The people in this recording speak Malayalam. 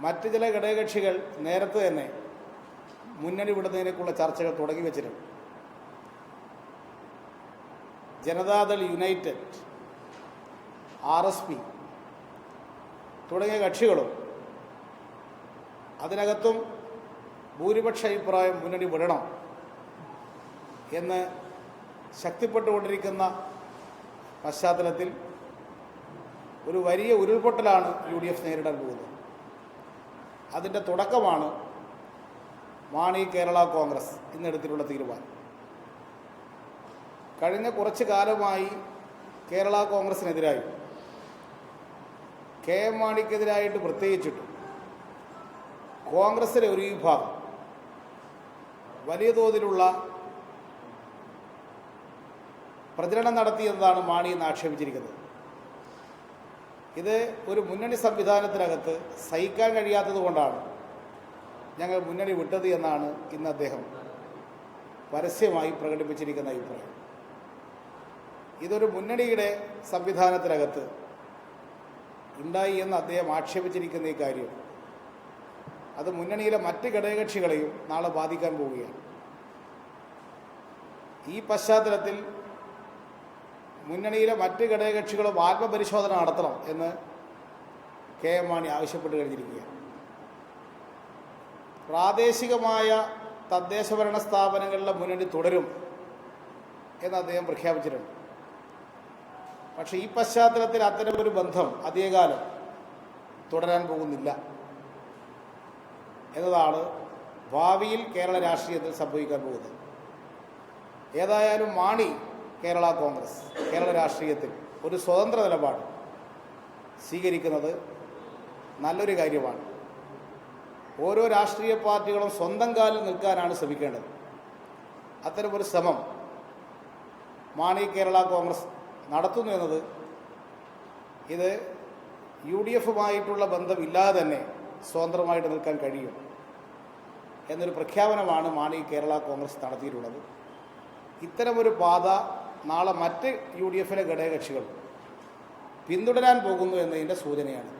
മറ്റ് ചില ഘടകകക്ഷികൾ നേരത്തെ തന്നെ മുന്നണി വിടുന്നതിനേക്കുള്ള ചർച്ചകൾ തുടങ്ങി വച്ചിട്ടുണ്ട്. ജനതാദൾ യുണൈറ്റഡ്, RSP തുടങ്ങിയ കക്ഷികളും അതിനകത്തും ഭൂരിപക്ഷ അഭിപ്രായം മുന്നണി വിടണം എന്ന് ശക്തിപ്പെട്ടുകൊണ്ടിരിക്കുന്ന പശ്ചാത്തലത്തിൽ ഒരു വലിയ ഉരുൾപൊട്ടലാണ് UDF നേരിടാൻ പോകുന്നത്. അതിൻ്റെ തുടക്കമാണ് മാണി കേരള കോൺഗ്രസ് ഇന്നെടുത്തിട്ടുള്ള തീരുമാനം. കഴിഞ്ഞ കുറച്ച് കാലമായി കേരള കോൺഗ്രസിനെതിരായി KM മാണിക്കെതിരായിട്ട് പ്രത്യേകിച്ചിട്ടും കോൺഗ്രസിലെ ഒരു വിഭാഗം വലിയ തോതിലുള്ള പ്രചരണം നടത്തിയെന്നതാണ് മാണി എന്ന് ആക്ഷേപിച്ചിരിക്കുന്നത്. ഇത് ഒരു മുന്നണി സംവിധാനത്തിനകത്ത് സഹിക്കാൻ കഴിയാത്തത് കൊണ്ടാണ് ഞങ്ങൾ മുന്നണി വിട്ടത് എന്നാണ് ഇന്ന് അദ്ദേഹം പരസ്യമായി പ്രകടിപ്പിച്ചിരിക്കുന്ന അഭിപ്രായം. ഇതൊരു മുന്നണിയുടെ സംവിധാനത്തിനകത്ത് ഉണ്ടായി എന്ന് അദ്ദേഹം ആക്ഷേപിച്ചിരിക്കുന്ന ഈ കാര്യം അത് മുന്നണിയിലെ മറ്റ് ഘടകകക്ഷികളെയും നാളെ ബാധിക്കാൻ പോവുകയാണ്. ഈ പശ്ചാത്തലത്തിൽ മുന്നണിയിലെ മറ്റ് ഘടകകക്ഷികളും ആത്മപരിശോധന നടത്തണം എന്ന് KM മാണി ആവശ്യപ്പെട്ട് കഴിഞ്ഞിരിക്കുകയാണ്. പ്രാദേശികമായ തദ്ദേശഭരണ സ്ഥാപനങ്ങളിലെ മുന്നണി തുടരും എന്ന് അദ്ദേഹം പ്രഖ്യാപിച്ചിട്ടുണ്ട്. പക്ഷേ ഈ പശ്ചാത്തലത്തിൽ അത്തരമൊരു ബന്ധം അധികകാലം തുടരാൻ പോകുന്നില്ല എന്നതാണ് ഭാവിയിൽ കേരള രാഷ്ട്രീയത്തിൽ സംഭവിക്കാൻ പോകുന്നത്. ഏതായാലും മാണി കേരള കോൺഗ്രസ് കേരള രാഷ്ട്രീയത്തിൽ ഒരു സ്വതന്ത്ര നിലപാട് സ്വീകരിക്കുന്നത് നല്ലൊരു കാര്യമാണ്. ഓരോ രാഷ്ട്രീയ പാർട്ടികളും സ്വന്തം കാലിൽ നിൽക്കാനാണ് ശ്രമിക്കേണ്ടത്. അത്തരമൊരു ശ്രമം മാണി കേരള കോൺഗ്രസ് നടത്തുന്നു എന്നത് ഇത് UDFുമായിട്ടുള്ള ബന്ധമില്ലാതെ തന്നെ സ്വതന്ത്രമായിട്ട് നിൽക്കാൻ കഴിയും എന്നൊരു പ്രഖ്യാപനമാണ് മാണി കേരള കോൺഗ്രസ് നടത്തിയിട്ടുള്ളത്. ഇത്തരമൊരു പാത നാളെ മറ്റ് UDFിലെ ഘടകകക്ഷികൾ പിന്തുടരാൻ പോകുന്നു എന്നതിൻ്റെ സൂചനയാണ്.